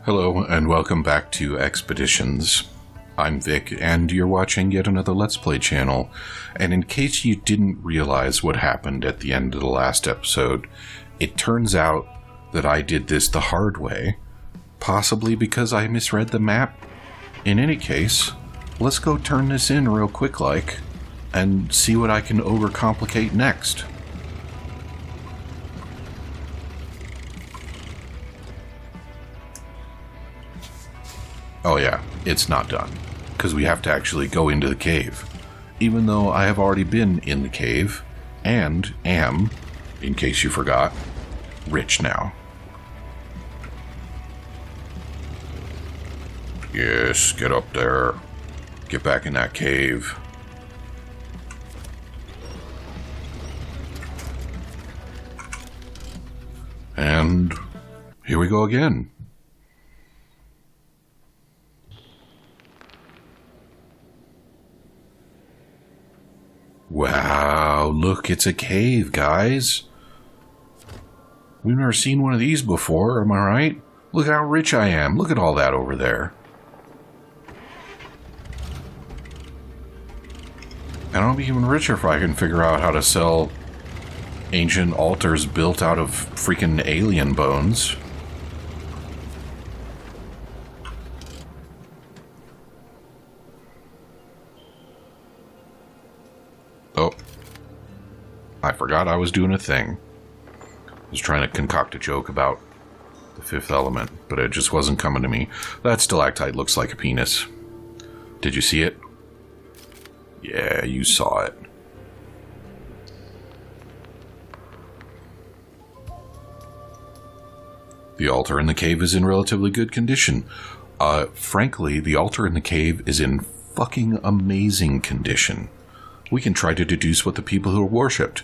Hello, and welcome back to Expeditions. I'm Vic, and you're watching yet another Let's Play channel. And in case you didn't realize what happened at the end of the last episode, it turns out that I did this the hard way, possibly because I misread the map. In any case, let's go turn this in real quick-like, and see what I can overcomplicate next. Oh yeah, it's not done, because we have to actually go into the cave, even though I have already been in the cave, and am, in case you forgot, rich now. Yes, get up there. Get back in that cave. And here we go again. Wow, look, it's a cave, guys. We've never seen one of these before, am I right? Look how rich I am. Look at all that over there. And I'll be even richer if I can figure out how to sell ancient altars built out of freaking alien bones. Oh, I forgot I was doing a thing. I was trying to concoct a joke about the fifth element, but it just wasn't coming to me. That stalactite looks like a penis. Did you see it? Yeah, you saw it. The altar in the cave is in relatively good condition. Frankly, the altar in the cave is in fucking amazing condition. We can try to deduce what the people who worshipped.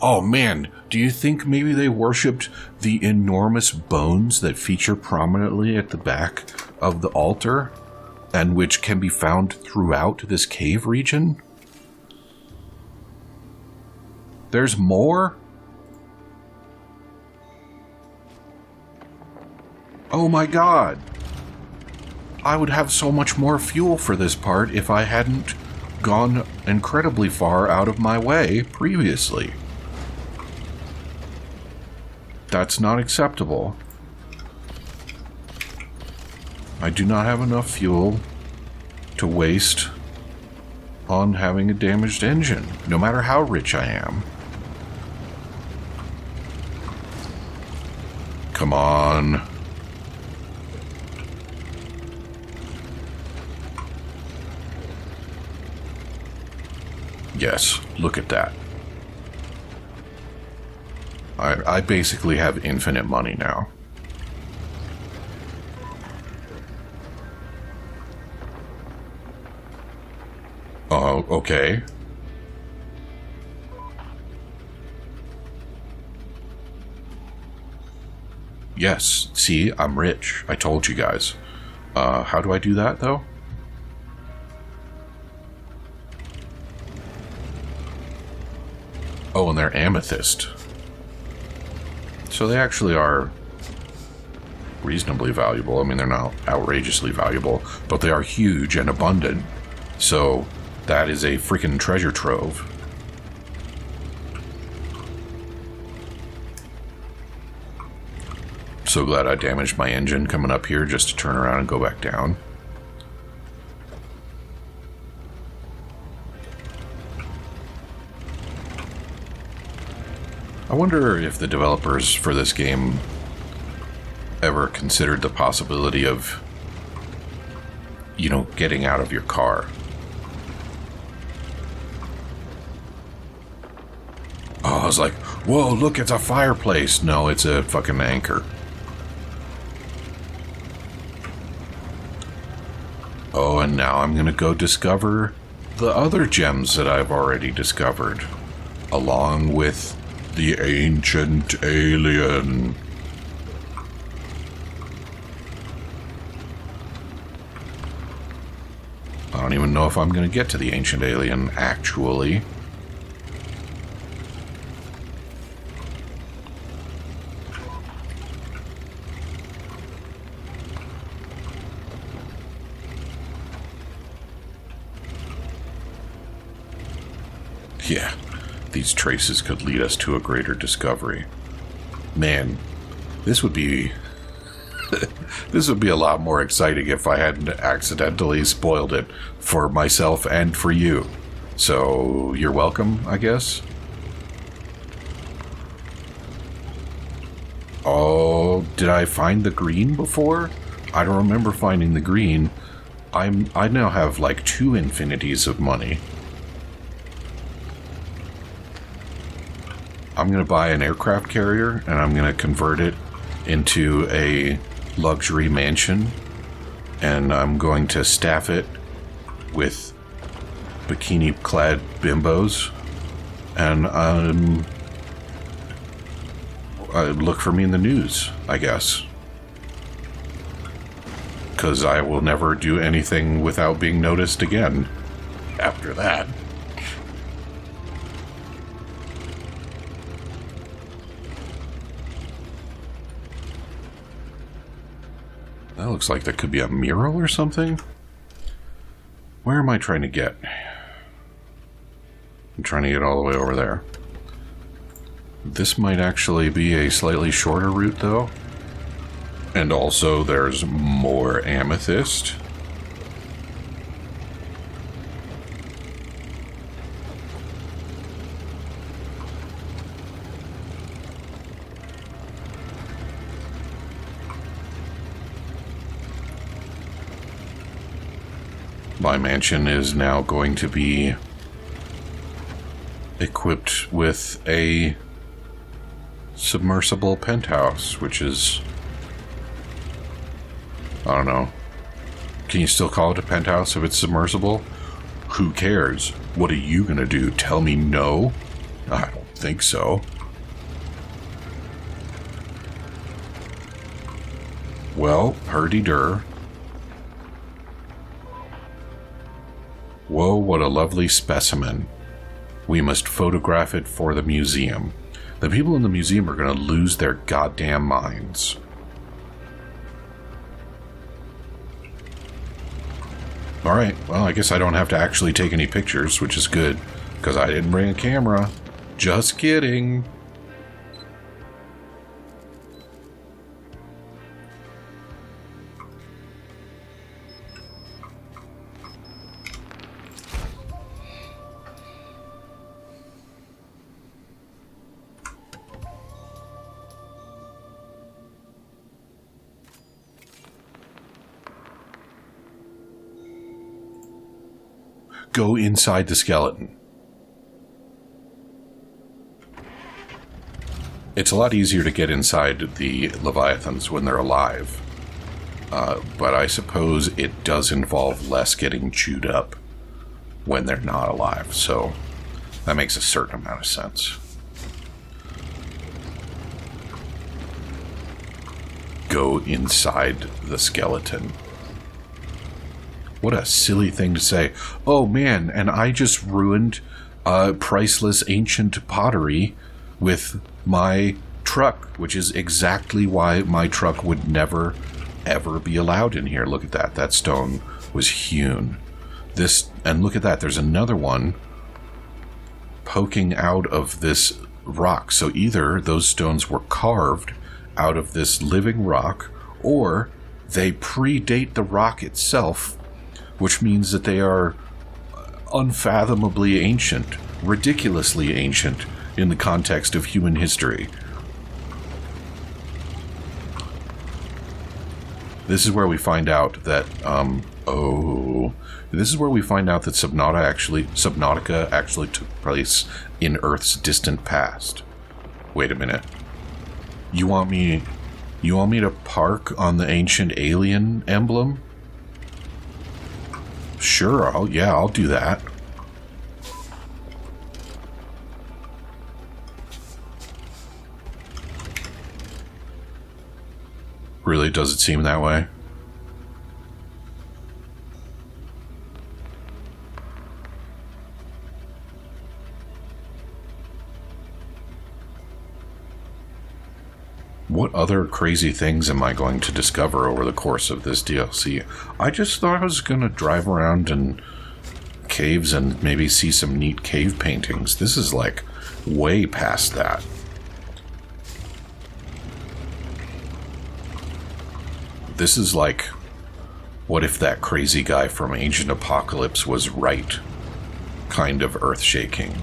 Oh man, do you think maybe they worshipped the enormous bones that feature prominently at the back of the altar, and which can be found throughout this cave region? There's more? Oh my god. I would have so much more fuel for this part if I hadn't gone incredibly far out of my way previously. That's not acceptable. I do not have enough fuel to waste on having a damaged engine, no matter how rich I am. Come on. Yes, look at that. I basically have infinite money now. Oh, okay. Yes, see, I'm rich. I told you guys. How do I do that, though? Oh, and they're amethyst. So they actually are reasonably valuable. I mean, they're not outrageously valuable, but they are huge and abundant. So that is a freaking treasure trove. So glad I damaged my engine coming up here just to turn around and go back down. I wonder if the developers for this game ever considered the possibility of, you know, getting out of your car. Oh, I was like, whoa, look, it's a fireplace. No, it's a fucking anchor. Oh, and now I'm gonna go discover the other gems that I've already discovered, along with the ancient alien. I don't even know if I'm going to get to the ancient alien, actually. Yeah, these traces could lead us to a greater discovery. Man, this would be... this would be a lot more exciting if I hadn't accidentally spoiled it for myself and for you. So, you're welcome, I guess? Oh, did I find the green before? I don't remember finding the green. I now have like 2 infinities of money. I'm going to buy an aircraft carrier and I'm going to convert it into a luxury mansion, and I'm going to staff it with bikini-clad bimbos, and look for me in the news, I guess. Because I will never do anything without being noticed again after that. That looks like that could be a mural or something. Where am I trying to get? I'm trying to get all the way over there. This might actually be a slightly shorter route, though. And also, there's more amethyst. My mansion is now going to be equipped with a submersible penthouse, which is... I don't know. Can you still call it a penthouse if it's submersible? Who cares? What are you gonna do? Tell me no? I don't think so. Well, herdy-dur. Whoa, what a lovely specimen. We must photograph it for the museum. The people in the museum are going to lose their goddamn minds. Alright, well, I guess I don't have to actually take any pictures, which is good, because I didn't bring a camera. Just kidding. Go inside the skeleton. It's a lot easier to get inside the Leviathans when they're alive. But I suppose it does involve less getting chewed up when they're not alive, so that makes a certain amount of sense. Go inside the skeleton. What a silly thing to say. Oh man, and I just ruined priceless ancient pottery with my truck, which is exactly why my truck would never, ever be allowed in here. Look at that. That stone was hewn. This, and look at that. There's another one poking out of this rock. So either those stones were carved out of this living rock, or they predate the rock itself, which means that they are unfathomably ancient, ridiculously ancient in the context of human history. This is where we find out that, this is where we find out that Subnautica actually took place in Earth's distant past. Wait a minute. You want me to park on the ancient alien emblem? Sure, I'll do that. Really, does it seem that way? What other crazy things am I going to discover over the course of this DLC? I just thought I was going to drive around and caves and maybe see some neat cave paintings. This is like way past that. This is like, what if that crazy guy from Ancient Apocalypse was right? Kind of earth-shaking.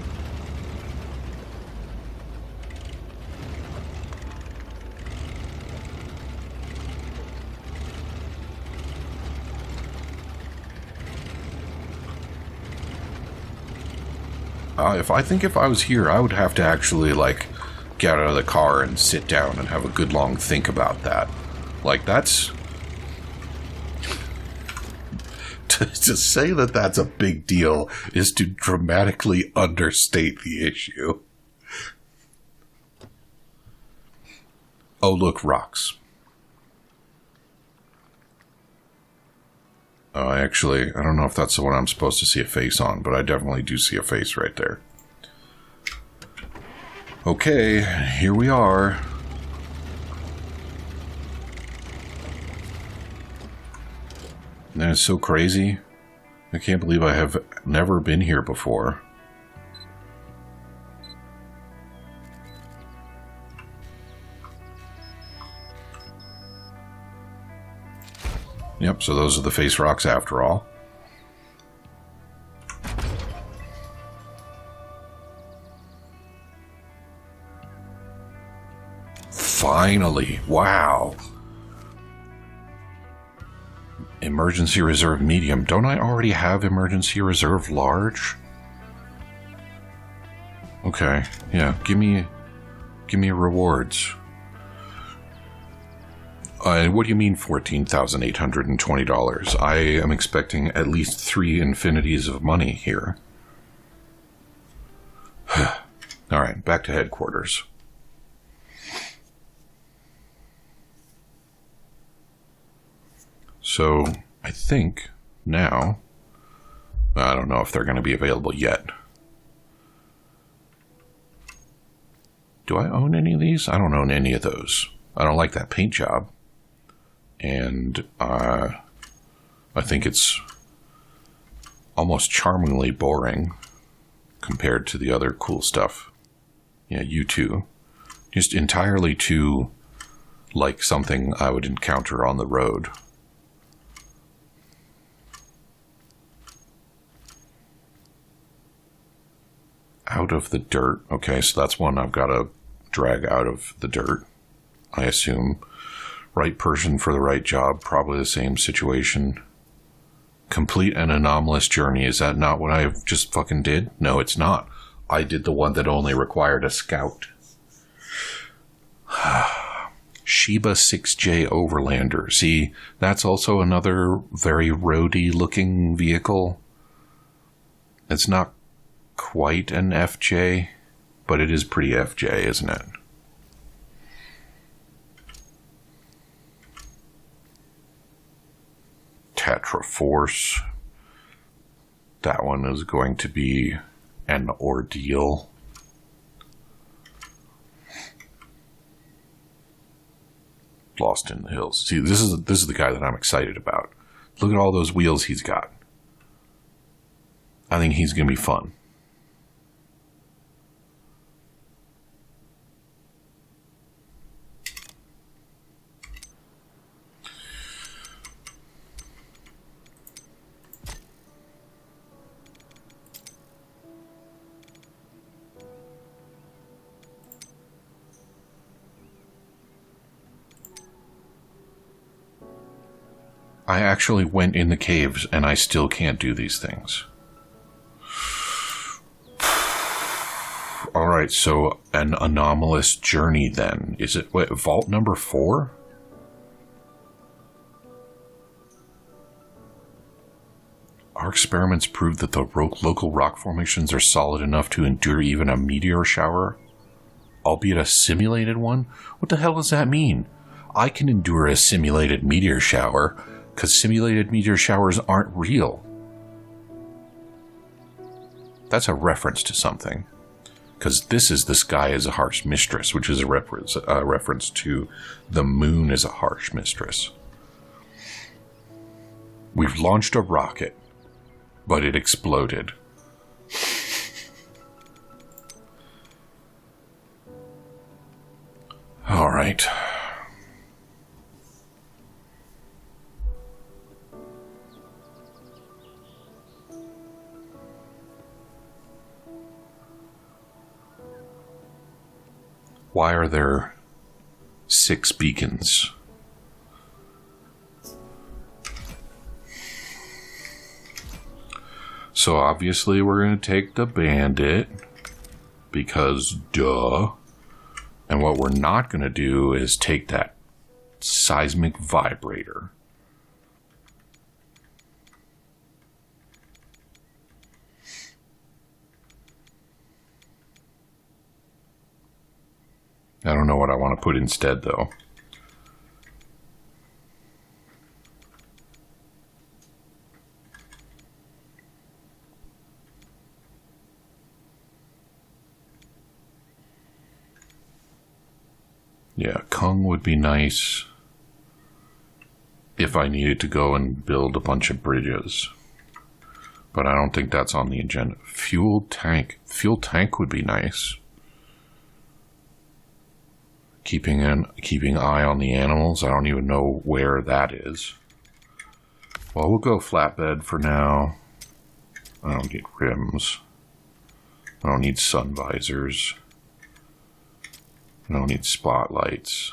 If I was here, I would have to actually, like, get out of the car and sit down and have a good long think about that. Like, that's... to say that that's a big deal is to dramatically understate the issue. Oh, look, rocks. Actually, I don't know if that's the one I'm supposed to see a face on, but I definitely do see a face right there. Okay, here we are. That is so crazy. I can't believe I have never been here before. Yep, so those are the face rocks after all. Finally! Wow! Emergency reserve medium. Don't I already have emergency reserve large? Okay, yeah, give me rewards. What do you mean $14,820? I am expecting at least 3 infinities of money here. Alright, back to headquarters. So, I think now... I don't know if they're going to be available yet. Do I own any of these? I don't own any of those. I don't like that paint job. And I think it's almost charmingly boring compared to the other cool stuff. Yeah, you too. Just entirely too like something I would encounter on the road. Out of the dirt. Okay, so that's one I've got to drag out of the dirt, I assume. Right person for the right job, probably the same situation. Complete an anomalous journey. Is that not what I just fucking did? No, it's not. I did the one that only required a scout. Sheba 6J Overlander. See, that's also another very roady looking vehicle. It's not quite an FJ, but it is pretty FJ, isn't it? Tetra Force. That one is going to be an ordeal. Lost in the Hills. See, this is the guy that I'm excited about. Look at all those wheels he's got. I think he's going to be fun. I actually went in the caves and I still can't do these things. Alright, so an anomalous journey then. Is it, what, vault number 4? Our experiments proved that the local rock formations are solid enough to endure even a meteor shower, albeit a simulated one? What the hell does that mean? I can endure a simulated meteor shower, because simulated meteor showers aren't real. That's a reference to something. Because this is the sky is a harsh mistress, which is a reference to the moon is a harsh mistress. We've launched a rocket. but it exploded. All right. Why are there 6 beacons? So obviously we're going to take the bandit, because duh. And what we're not going to do is take that seismic vibrator. I don't know what I want to put instead, though. Yeah, Kung would be nice if I needed to go and build a bunch of bridges. But I don't think that's on the agenda. Fuel tank. Fuel tank would be nice. Keeping eye on the animals. I don't even know where that is. Well, we'll go flatbed for now. I don't get rims. I don't need sun visors. I don't need spotlights.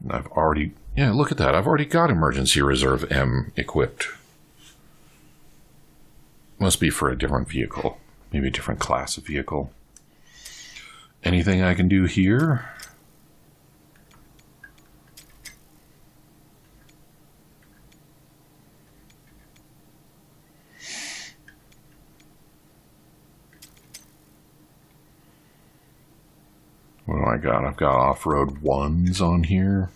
And I've already... Yeah, look at that. I've already got Emergency Reserve M equipped. Must be for a different vehicle. Maybe a different class of vehicle. Anything I can do here? What do I got? I've got off-road 1s on here.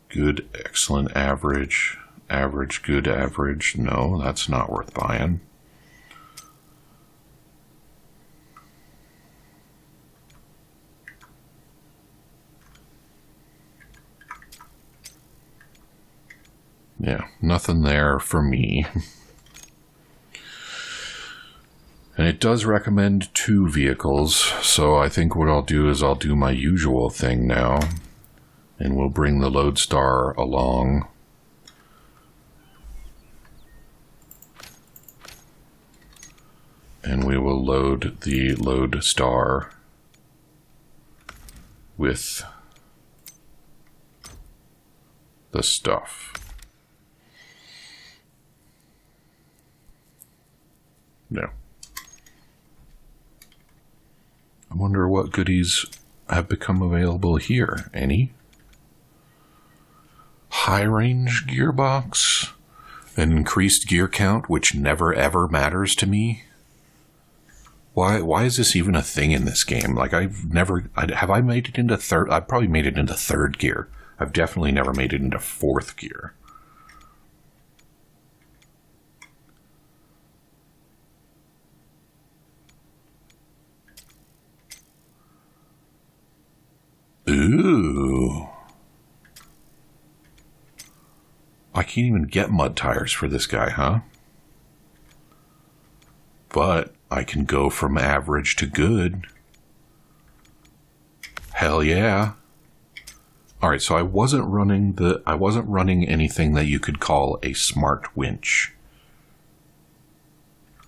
Good, excellent, average. Average, good, average. No, that's not worth buying. Yeah, nothing there for me. And it does recommend 2 vehicles, so I think what I'll do is I'll do my usual thing now, and we'll bring the Lodestar along. And we will load the Lodestar with the stuff. Yeah. I wonder what goodies have become available here. Any? High range gearbox? An increased gear count, which never ever matters to me? Why is this even a thing in this game? Like, have I made it into third? I've probably made it into 3rd gear. I've definitely never made it into 4th gear. Ooh. I can't even get mud tires for this guy, huh? But I can go from average to good. Hell yeah. Alright, so I wasn't running anything that you could call a smart winch.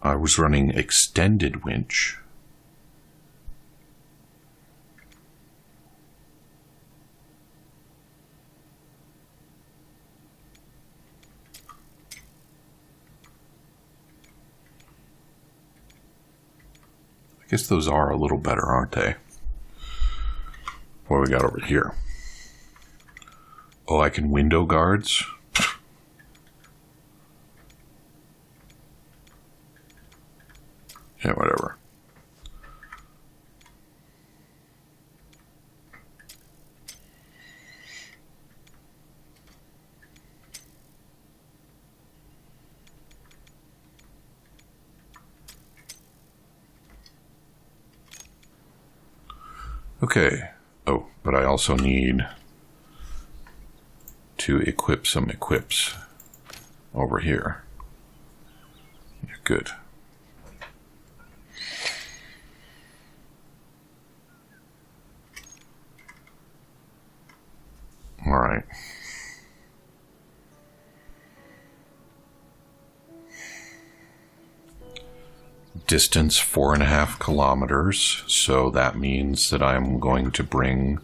I was running extended winch. I guess those are a little better, aren't they? What do we got over here? Oh, I can window guards? Yeah, whatever. Okay. Oh, but I also need to equip some equips over here. Yeah, good. All right. Distance 4.5 kilometers, so that means that I'm going to bring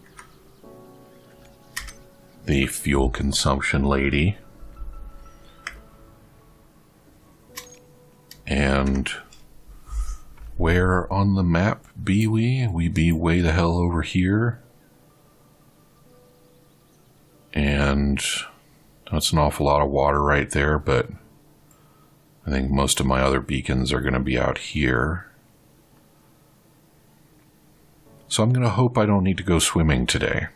the fuel consumption lady. And where on the map be we? We be way the hell over here. And that's an awful lot of water right there, but I think most of my other beacons are going to be out here. So I'm going to hope I don't need to go swimming today.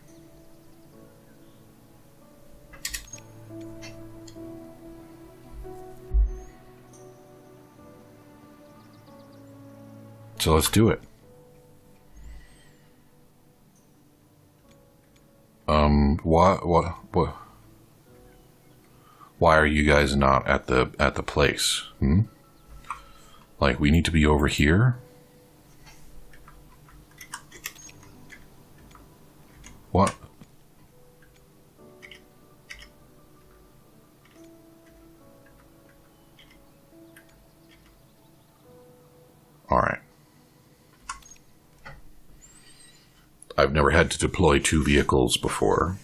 So let's do it. Why are you guys not at the place? Like, we need to be over here? What? All right. I've never had to deploy 2 vehicles before.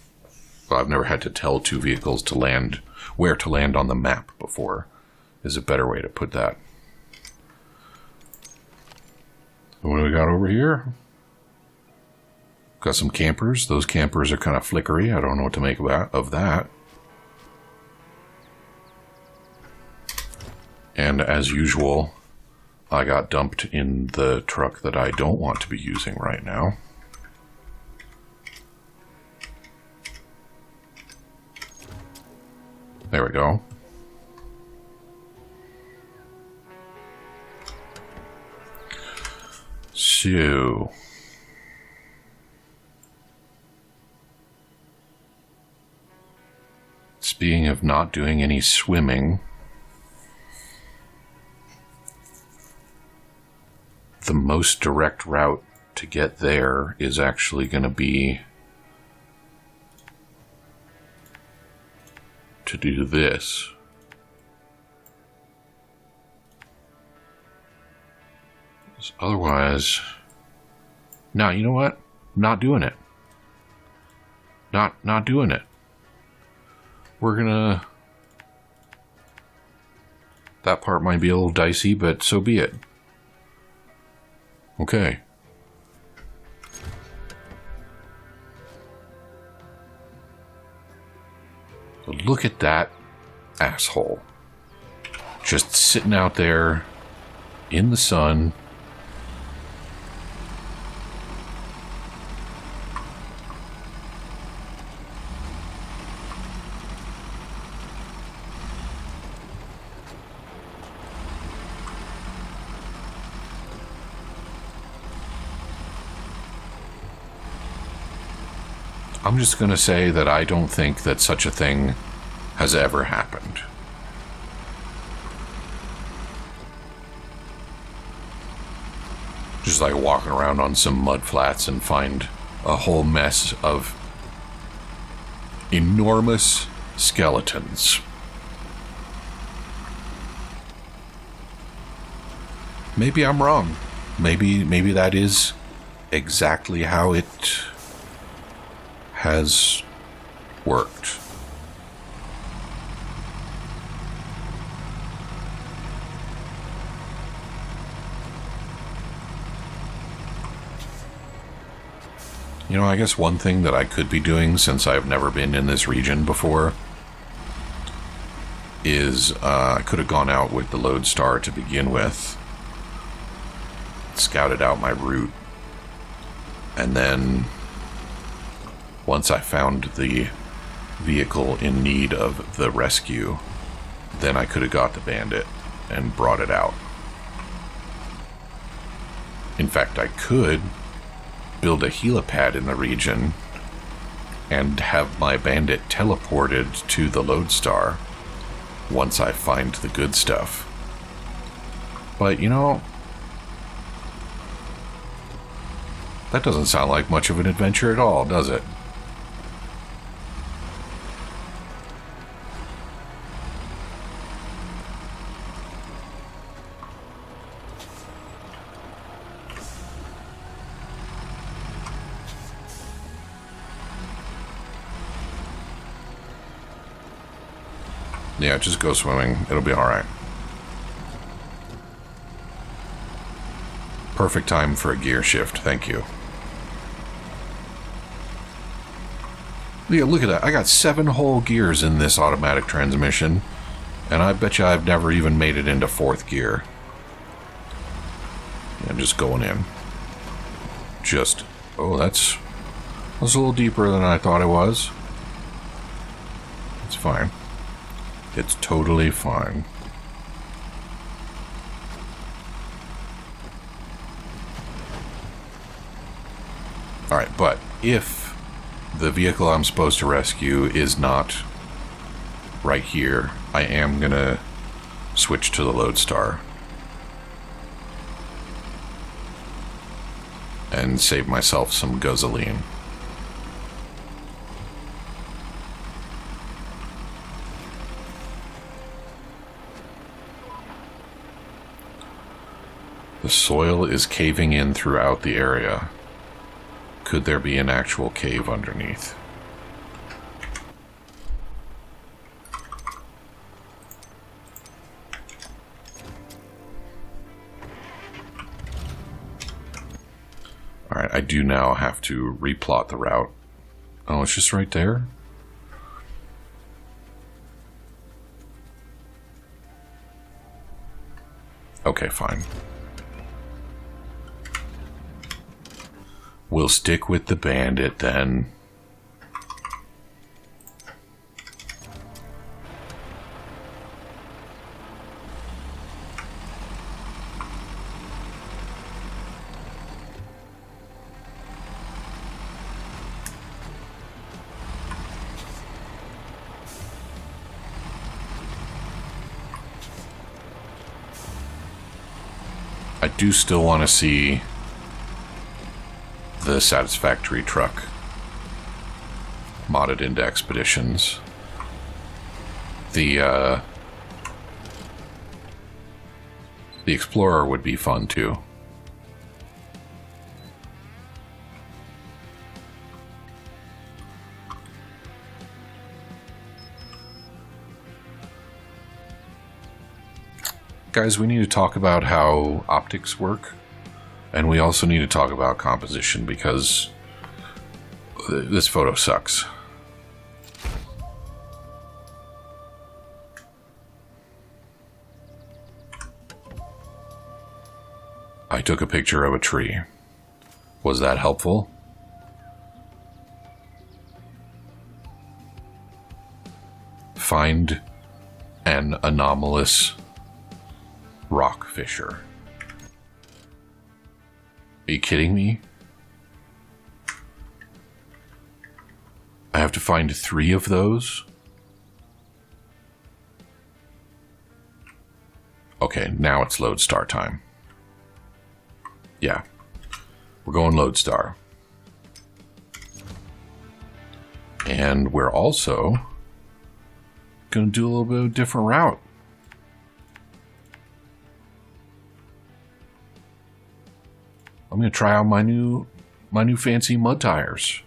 Well, I've never had to tell 2 vehicles to land where to land on the map before, is a better way to put that. What do we got over here? Got some campers. Those campers are kind of flickery. I don't know what to make of that. And as usual, I got dumped in the truck that I don't want to be using right now. There we go. So, speaking of not doing any swimming, the most direct route to get there is actually going to be to do this. Otherwise, no, you know what? Not doing it. Not doing it. We're gonna... That part might be a little dicey, but so be it. Okay. Look at that asshole. Just sitting out there in the sun. I'm just going to say that I don't think that such a thing has ever happened. Just like walking around on some mud flats and find a whole mess of enormous skeletons. Maybe I'm wrong. Maybe that is exactly how it has worked. You know, I guess one thing that I could be doing, since I've never been in this region before, is I could have gone out with the Lodestar to begin with, scouted out my route, and then once I found the vehicle in need of the rescue, then I could have got the bandit and brought it out. In fact, I could build a helipad in the region and have my bandit teleported to the lodestar once I find the good stuff. But, you know, that doesn't sound like much of an adventure at all, does it? Yeah, just go swimming. It'll be alright. Perfect time for a gear shift. Thank you. Yeah, look at that. I got 7 whole gears in this automatic transmission. And I bet you I've never even made it into 4th gear. Yeah, just going in. Just... Oh, that's a little deeper than I thought it was. It's fine. It's totally fine. Alright, but if the vehicle I'm supposed to rescue is not right here, I am gonna switch to the lodestar and save myself some gasoline. The soil is caving in throughout the area. Could there be an actual cave underneath? Alright, I do now have to replot the route. Oh, it's just right there? Okay, fine. We'll stick with the bandit then. I do still want to see the Satisfactory truck modded into Expeditions. The Explorer would be fun too. Guys, we need to talk about how optics work. And we also need to talk about composition because this photo sucks. I took a picture of a tree. Was that helpful? Find an anomalous rock fissure. Are you kidding me? I have to find 3 of those? Okay, now it's lodestar time. Yeah. We're going lodestar. And we're also going to do a little bit of a different route. I'm going to try out my new fancy mud tires.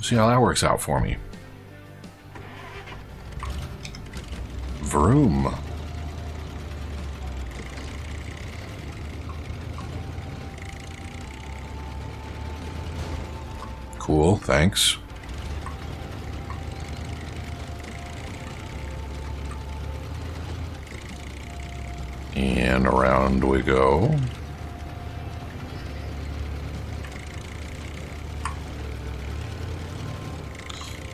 See how that works out for me. Vroom. Cool, thanks. And around we go.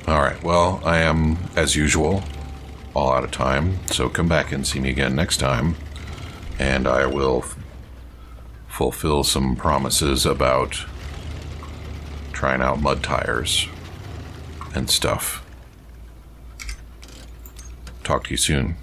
Alright, well, I am, as usual, all out of time, so come back and see me again next time, and I will fulfill some promises about trying out mud tires and stuff. Talk to you soon.